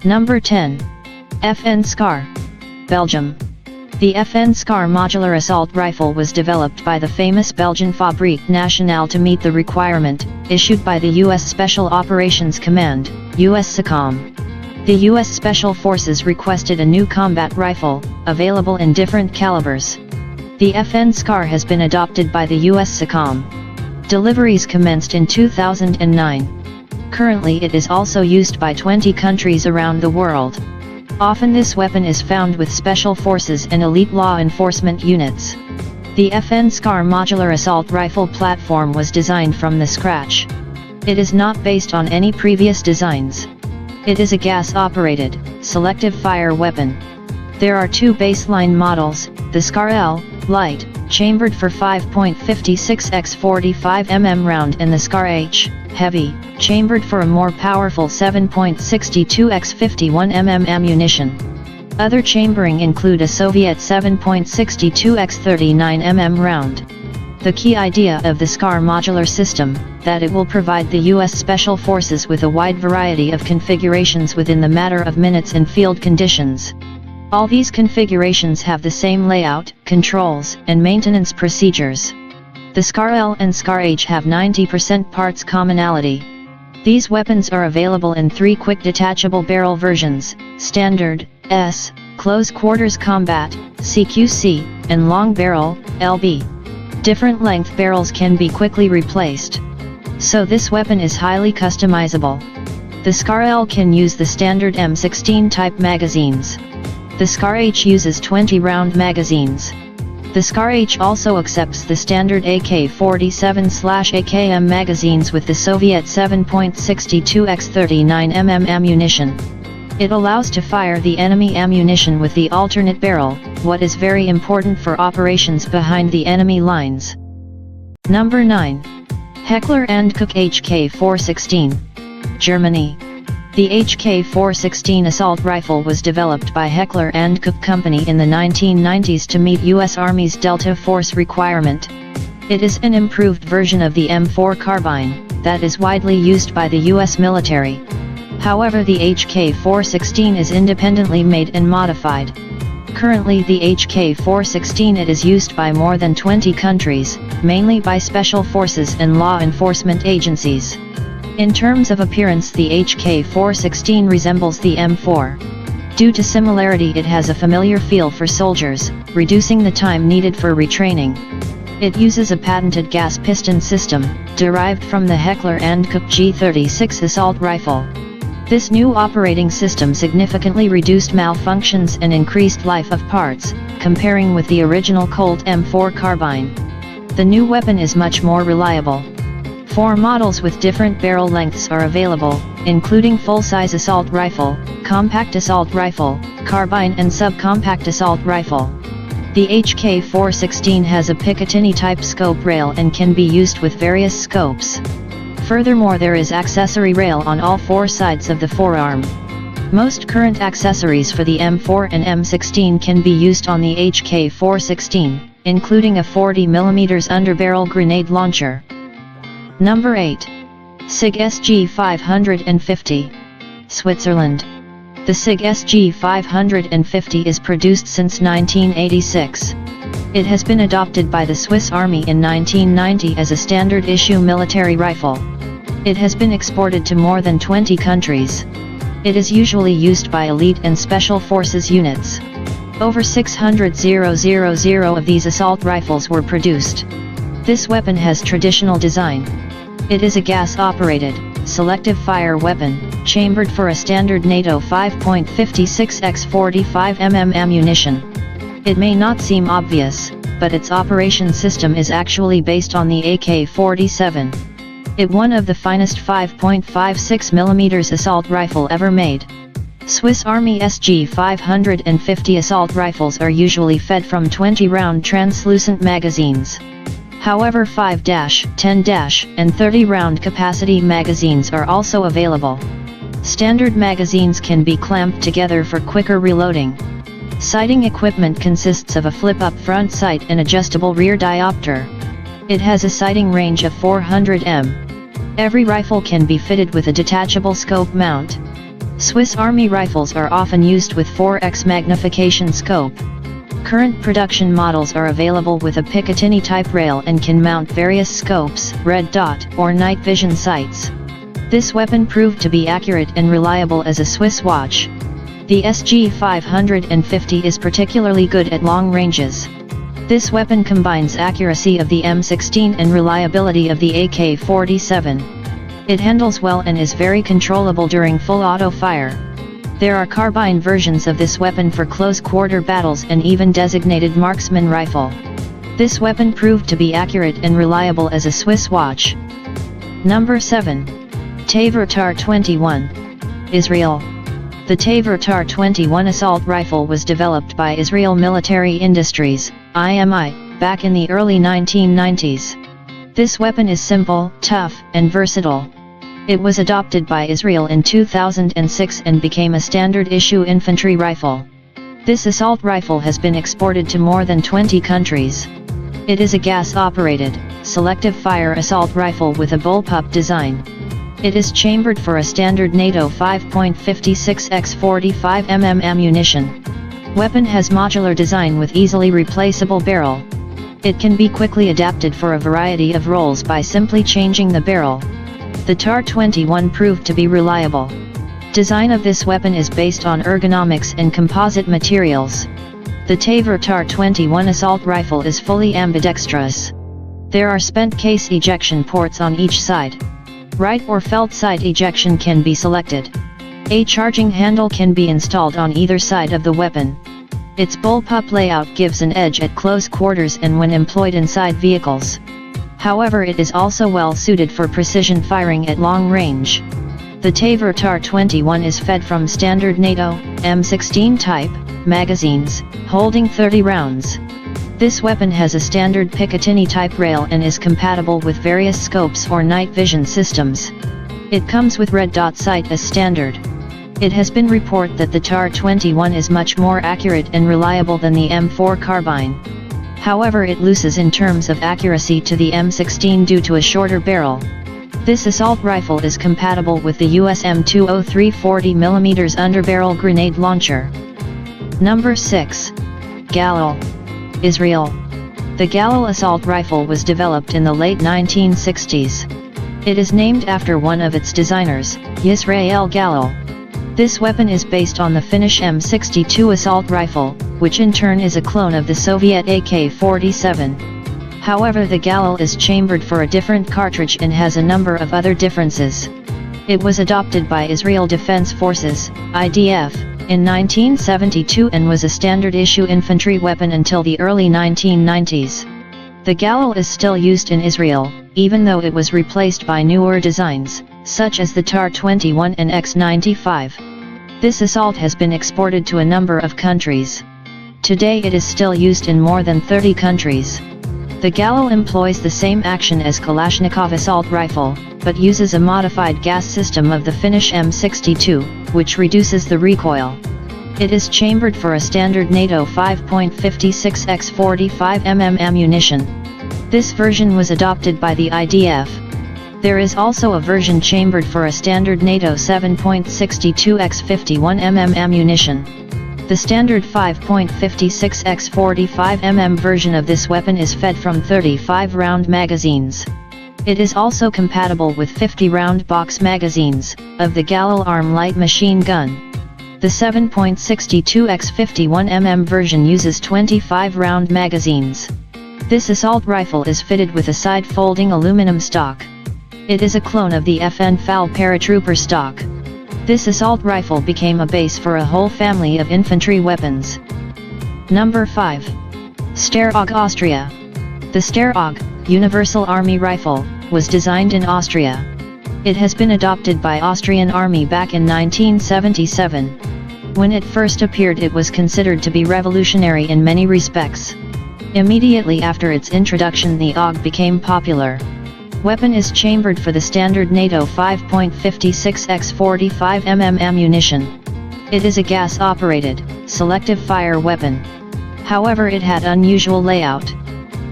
Number 10. FN SCAR, Belgium. The FN SCAR modular assault rifle was developed by the famous Belgian Fabrique Nationale to meet the requirement, issued by the U.S. Special Operations Command, USSOCOM. The U.S. Special Forces requested a new combat rifle, available in different calibers. The FN SCAR has been adopted by the USSOCOM. Deliveries commenced in 2009. Currently it is also used by 20 countries around the world. Often this weapon is found with special forces and elite law enforcement units. The FN SCAR modular assault rifle platform was designed from the scratch. It is not based on any previous designs. It is a gas-operated, selective fire weapon. There are two baseline models, the SCAR L, light, chambered for 5.56 x 45 mm round, and the SCAR H, heavy, chambered for a more powerful 7.62 x 51 mm ammunition. Other chambering include a Soviet 7.62 x 39 mm round. The key idea of the SCAR modular system, that it will provide the U.S. Special Forces with a wide variety of configurations within the matter of minutes in field conditions. All these configurations have the same layout, controls, and maintenance procedures. The SCAR L and SCAR H have 90% parts commonality. These weapons are available in three quick detachable barrel versions, Standard, S, Close Quarters Combat, CQC, and Long Barrel, LB. Different length barrels can be quickly replaced. So this weapon is highly customizable. The SCAR L can use the standard M16 type magazines. The SCAR H uses 20-round magazines. The SCAR H also accepts the standard AK-47/AKM magazines with the Soviet 7.62 x 39 mm ammunition. It allows to fire the enemy ammunition with the alternate barrel, what is very important for operations behind the enemy lines. Number 9. Heckler & Koch HK416, Germany. The HK416 assault rifle was developed by Heckler & Koch Company in the 1990s to meet U.S. Army's Delta Force requirement. It is an improved version of the M4 carbine, that is widely used by the U.S. military. However, the HK416 is independently made and modified. Currently the HK416 is used by more than 20 countries, mainly by special forces and law enforcement agencies. In terms of appearance, the HK416 resembles the M4. Due to similarity, it has a familiar feel for soldiers, reducing the time needed for retraining. It uses a patented gas piston system, derived from the Heckler & Koch G36 assault rifle. This new operating system significantly reduced malfunctions and increased life of parts, comparing with the original Colt M4 carbine. The new weapon is much more reliable. 4 models with different barrel lengths are available, including full-size assault rifle, compact assault rifle, carbine and subcompact assault rifle. The HK416 has a Picatinny-type scope rail and can be used with various scopes. Furthermore, there is accessory rail on all 4 sides of the forearm. Most current accessories for the M4 and M16 can be used on the HK416, including a 40mm underbarrel grenade launcher. Number 8. SIG SG550, Switzerland. The SIG SG550 is produced since 1986. It has been adopted by the Swiss Army in 1990 as a standard-issue military rifle. It has been exported to more than 20 countries. It is usually used by elite and special forces units. Over 600,000 of these assault rifles were produced. This weapon has traditional design. It is a gas-operated, selective fire weapon, chambered for a standard NATO 5.56 x 45 mm ammunition. It may not seem obvious, but its operation system is actually based on the AK-47. It one of the finest 5.56 mm assault rifle ever made. Swiss Army SG550 assault rifles are usually fed from 20-round translucent magazines. However, 5-, 10-, and 30-round capacity magazines are also available. Standard magazines can be clamped together for quicker reloading. Sighting equipment consists of a flip-up front sight and adjustable rear diopter. It has a sighting range of 400 m. Every rifle can be fitted with a detachable scope mount. Swiss Army rifles are often used with 4x magnification scope. Current production models are available with a Picatinny type rail and can mount various scopes, red dot, or night vision sights. This weapon proved to be accurate and reliable as a Swiss watch. The SG 550 is particularly good at long ranges. This weapon combines accuracy of the M16 and reliability of the AK-47. It handles well and is very controllable during full auto fire. There are carbine versions of this weapon for close-quarter battles and even designated marksman rifle. This weapon proved to be accurate and reliable as a Swiss watch. Number 7. Tavor TAR-21. Israel. The Tavor TAR-21 assault rifle was developed by Israel Military Industries, IMI, back in the early 1990s. This weapon is simple, tough, and versatile. It was adopted by Israel in 2006 and became a standard-issue infantry rifle. This assault rifle has been exported to more than 20 countries. It is a gas-operated, selective fire assault rifle with a bullpup design. It is chambered for a standard NATO 5.56x45 mm ammunition. Weapon has modular design with easily replaceable barrel. It can be quickly adapted for a variety of roles by simply changing the barrel. The TAR-21 proved to be reliable. Design of this weapon is based on ergonomics and composite materials. The Tavor TAR-21 assault rifle is fully ambidextrous. There are spent case ejection ports on each side. Right or felt side ejection can be selected. A charging handle can be installed on either side of the weapon. Its bullpup layout gives an edge at close quarters and when employed inside vehicles. However, it is also well suited for precision firing at long range. The Tavor TAR-21 is fed from standard NATO, M16 type, magazines, holding 30 rounds. This weapon has a standard Picatinny type rail and is compatible with various scopes or night vision systems. It comes with red dot sight as standard. It has been reported that the TAR-21 is much more accurate and reliable than the M4 carbine. However, it loses in terms of accuracy to the M16 due to a shorter barrel. This assault rifle is compatible with the US M203 40mm underbarrel grenade launcher. Number 6. Galil. Israel. The Galil assault rifle was developed in the late 1960s. It is named after one of its designers, Yisrael Galil. This weapon is based on the Finnish M62 assault rifle, which in turn is a clone of the Soviet AK-47. However, the Galil is chambered for a different cartridge and has a number of other differences. It was adopted by Israel Defense Forces, IDF, in 1972 and was a standard-issue infantry weapon until the early 1990s. The Galil is still used in Israel, even though it was replaced by newer designs, such as the TAR-21 and X-95. This assault has been exported to a number of countries. Today it is still used in more than 30 countries. The Galil employs the same action as Kalashnikov assault rifle, but uses a modified gas system of the Finnish M62, which reduces the recoil. It is chambered for a standard NATO 5.56x45 mm ammunition. This version was adopted by the IDF. There is also a version chambered for a standard NATO 7.62x51 mm ammunition. The standard 5.56x45 mm version of this weapon is fed from 35-round magazines. It is also compatible with 50-round box magazines, of the Galil ARM light machine gun. The 7.62x51 mm version uses 25-round magazines. This assault rifle is fitted with a side-folding aluminum stock. It is a clone of the FN FAL paratrooper stock. This assault rifle became a base for a whole family of infantry weapons. Number 5. Steyr AUG Austria. The Steyr AUG, Universal Army Rifle, was designed in Austria. It has been adopted by Austrian Army back in 1977. When it first appeared, it was considered to be revolutionary in many respects. Immediately after its introduction, the AUG became popular. Weapon is chambered for the standard NATO 5.56x45 mm ammunition. It is a gas-operated, selective fire weapon. However, it had unusual layout.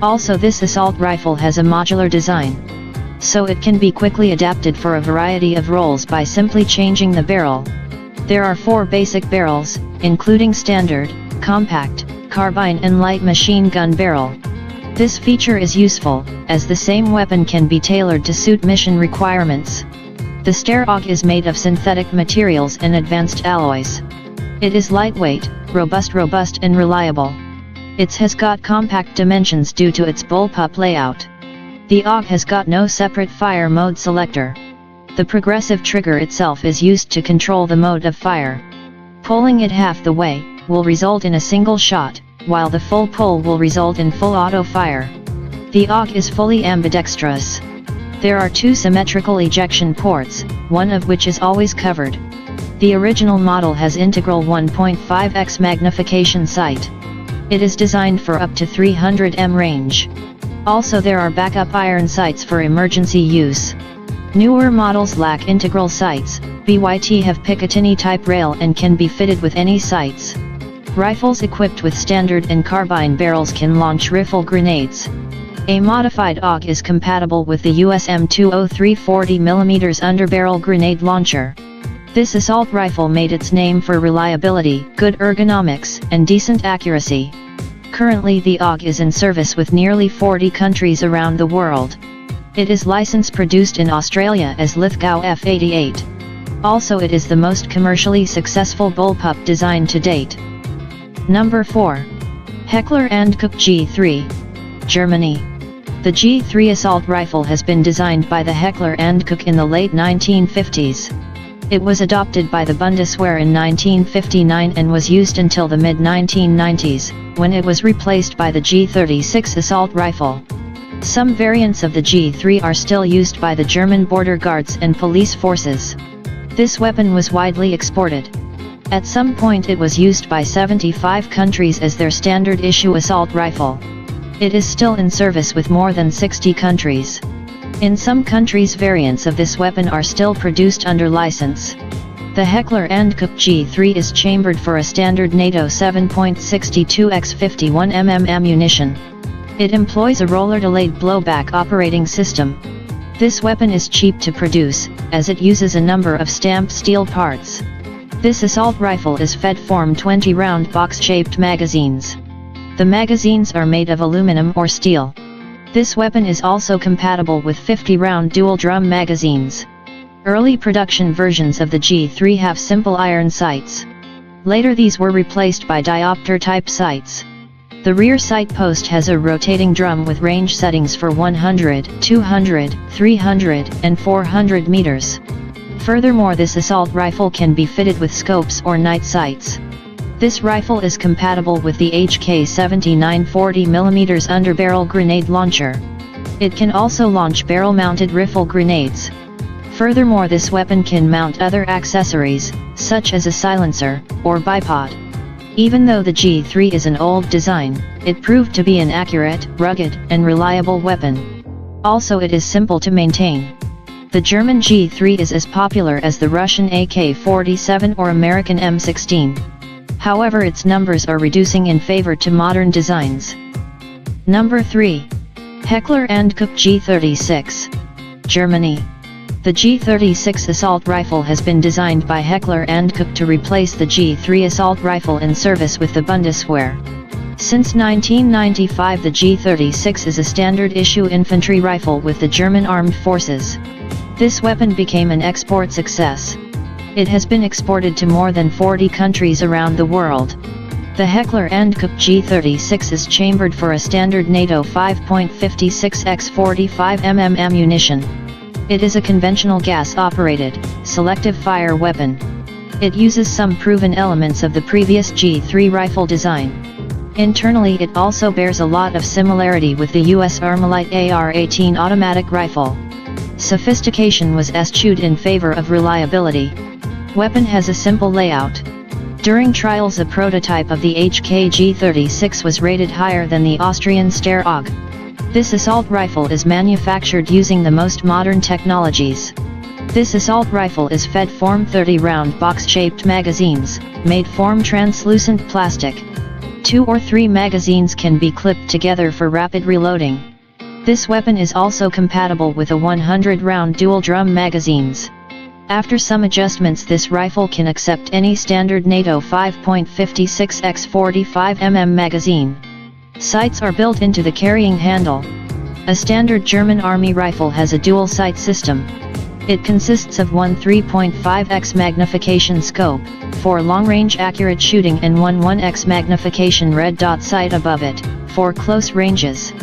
Also, this assault rifle has a modular design, so it can be quickly adapted for a variety of roles by simply changing the barrel. There are 4 basic barrels, including standard, compact, carbine and light machine gun barrel. This feature is useful, as the same weapon can be tailored to suit mission requirements. The Steyr AUG is made of synthetic materials and advanced alloys. It is lightweight, robust and reliable. It has got compact dimensions due to its bullpup layout. The AUG has got no separate fire mode selector. The progressive trigger itself is used to control the mode of fire. Pulling it half the way will result in a single shot, while the full pull will result in full auto fire. The AUG is fully ambidextrous. There are 2 symmetrical ejection ports, one of which is always covered. The original model has integral 1.5x magnification sight. It is designed for up to 300 m range. Also there are backup iron sights for emergency use. Newer models lack integral sights, BYT have Picatinny type rail and can be fitted with any sights. Rifles equipped with standard and carbine barrels can launch rifle grenades. A modified AUG is compatible with the USM-203 40mm underbarrel grenade launcher. This assault rifle made its name for reliability, good ergonomics, and decent accuracy. Currently the AUG is in service with nearly 40 countries around the world. It is license-produced in Australia as Lithgow F88. Also it is the most commercially successful bullpup design to date. Number 4. Heckler & Koch G3. Germany. The G3 assault rifle has been designed by the Heckler & Koch in the late 1950s. It was adopted by the Bundeswehr in 1959 and was used until the mid-1990s, when it was replaced by the G36 assault rifle. Some variants of the G3 are still used by the German border guards and police forces. This weapon was widely exported. At some point it was used by 75 countries as their standard issue assault rifle. It is still in service with more than 60 countries. In some countries variants of this weapon are still produced under license. The Heckler & Koch G3 is chambered for a standard NATO 7.62x51 mm ammunition. It employs a roller-delayed blowback operating system. This weapon is cheap to produce, as it uses a number of stamped steel parts. This assault rifle is fed from 20-round box-shaped magazines. The magazines are made of aluminum or steel. This weapon is also compatible with 50-round dual-drum magazines. Early production versions of the G3 have simple iron sights. Later these were replaced by diopter-type sights. The rear sight post has a rotating drum with range settings for 100, 200, 300, and 400 meters. Furthermore, this assault rifle can be fitted with scopes or night sights. This rifle is compatible with the HK-79 40mm underbarrel grenade launcher. It can also launch barrel-mounted rifle grenades. Furthermore, this weapon can mount other accessories, such as a silencer, or bipod. Even though the G3 is an old design, it proved to be an accurate, rugged, and reliable weapon. Also it is simple to maintain. The German G3 is as popular as the Russian AK-47 or American M16. However, its numbers are reducing in favor to modern designs. Number 3. Heckler & Koch G36. Germany. The G36 assault rifle has been designed by Heckler & Koch to replace the G3 assault rifle in service with the Bundeswehr. Since 1995 the G36 is a standard issue infantry rifle with the German Armed Forces. This weapon became an export success. It has been exported to more than 40 countries around the world. The Heckler & Koch G36 is chambered for a standard NATO 5.56x45 mm ammunition. It is a conventional gas-operated, selective fire weapon. It uses some proven elements of the previous G3 rifle design. Internally it also bears a lot of similarity with the US Armalite AR-18 automatic rifle. Sophistication was eschewed in favor of reliability. Weapon has a simple layout. During trials a prototype of the HK G36 was rated higher than the Austrian Steyr AUG. This assault rifle is manufactured using the most modern technologies. This assault rifle is fed from 30-round box-shaped magazines, made from translucent plastic. 2 or 3 magazines can be clipped together for rapid reloading. This weapon is also compatible with a 100-round dual-drum magazines. After some adjustments, this rifle can accept any standard NATO 5.56x45mm magazine. Sights are built into the carrying handle. A standard German Army rifle has a dual sight system. It consists of one 3.5x magnification scope, for long-range accurate shooting, and one 1x magnification red dot sight above it, for close ranges.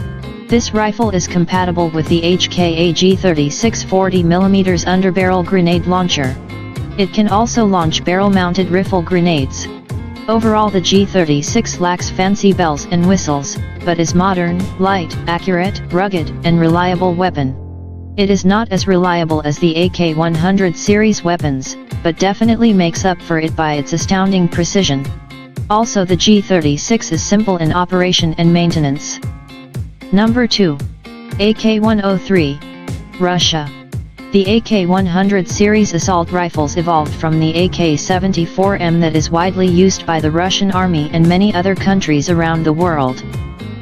This rifle is compatible with the HKAG 3640mm underbarrel grenade launcher. It can also launch barrel-mounted rifle grenades. Overall, the G36 lacks fancy bells and whistles, but is modern, light, accurate, rugged, and reliable weapon. It is not as reliable as the AK-100 series weapons, but definitely makes up for it by its astounding precision. Also, the G36 is simple in operation and maintenance. Number 2. AK-103. Russia. The AK-100 series assault rifles evolved from the AK-74M that is widely used by the Russian Army and many other countries around the world.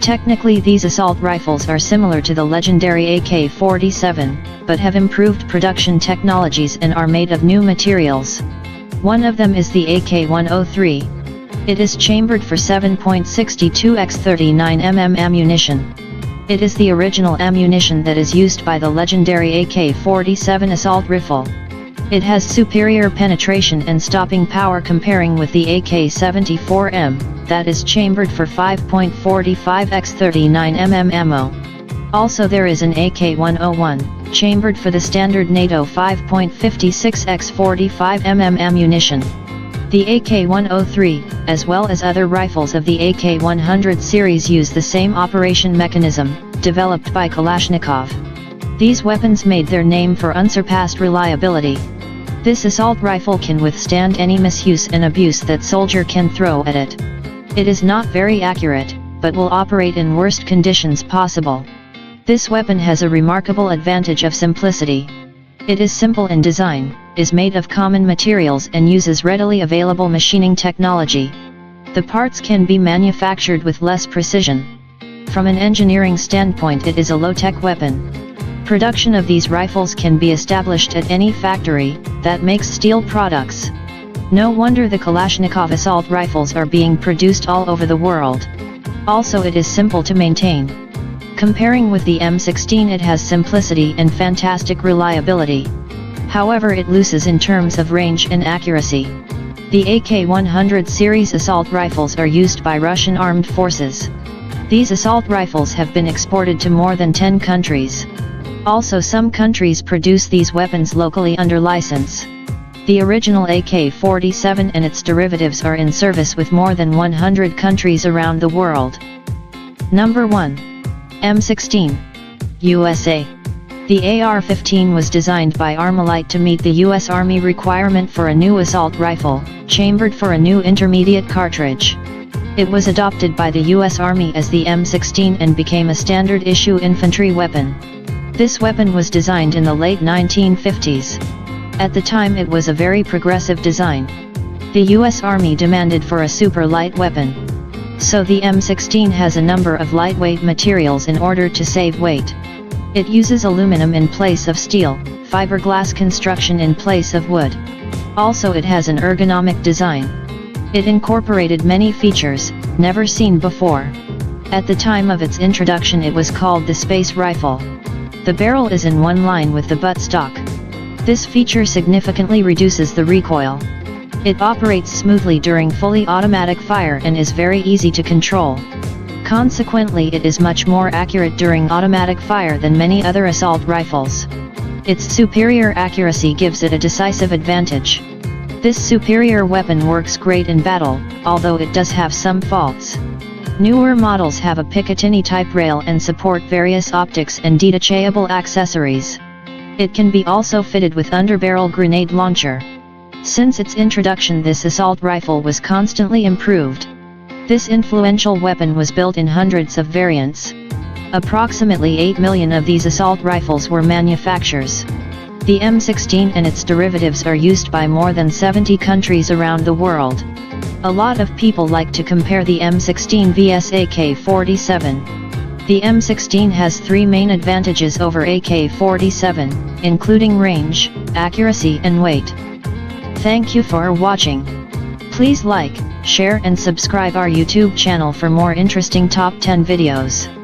Technically, these assault rifles are similar to the legendary AK-47, but have improved production technologies and are made of new materials. One of them is the AK-103. It is chambered for 7.62x39mm ammunition. It is the original ammunition that is used by the legendary AK-47 assault rifle. It has superior penetration and stopping power comparing with the AK-74M, that is chambered for 5.45x39mm ammo. Also, there is an AK-101, chambered for the standard NATO 5.56x45mm ammunition. The AK-103, as well as other rifles of the AK-100 series, use the same operation mechanism, developed by Kalashnikov. These weapons made their name for unsurpassed reliability. This assault rifle can withstand any misuse and abuse that soldier can throw at it. It is not very accurate, but will operate in worst conditions possible. This weapon has a remarkable advantage of simplicity. It is simple in design, is made of common materials, and uses readily available machining technology. The parts can be manufactured with less precision. From an engineering standpoint, it is a low-tech weapon. Production of these rifles can be established at any factory that makes steel products. No wonder the Kalashnikov assault rifles are being produced all over the world. Also, it is simple to maintain. Comparing with the M16, it has simplicity and fantastic reliability. However, it loses in terms of range and accuracy. The AK-100 series assault rifles are used by Russian armed forces. These assault rifles have been exported to more than 10 countries. Also, some countries produce these weapons locally under license. The original AK-47 and its derivatives are in service with more than 100 countries around the world. Number 1. M16. USA. The AR-15 was designed by Armalite to meet the U.S. Army requirement for a new assault rifle, chambered for a new intermediate cartridge. It was adopted by the U.S. Army as the M16 and became a standard-issue infantry weapon. This weapon was designed in the late 1950s. At the time, it was a very progressive design. The U.S. Army demanded for a super light weapon. So the M16 has a number of lightweight materials in order to save weight. It uses aluminum in place of steel, fiberglass construction in place of wood. Also, it has an ergonomic design. It incorporated many features never seen before. At the time of its introduction, it was called the Space Rifle. The barrel is in one line with the buttstock. This feature significantly reduces the recoil. It operates smoothly during fully automatic fire and is very easy to control. Consequently, it is much more accurate during automatic fire than many other assault rifles. Its superior accuracy gives it a decisive advantage. This superior weapon works great in battle, although it does have some faults. Newer models have a Picatinny-type rail and support various optics and detachable accessories. It can be also fitted with underbarrel grenade launcher. Since its introduction, this assault rifle was constantly improved. This influential weapon was built in hundreds of variants. Approximately 8 million of these assault rifles were manufactured. The M16 and its derivatives are used by more than 70 countries around the world. A lot of people like to compare the M16 vs AK-47. The M16 has 3 main advantages over AK-47, including range, accuracy and weight. Thank you for watching. Please like, share and subscribe our YouTube channel for more interesting top 10 videos.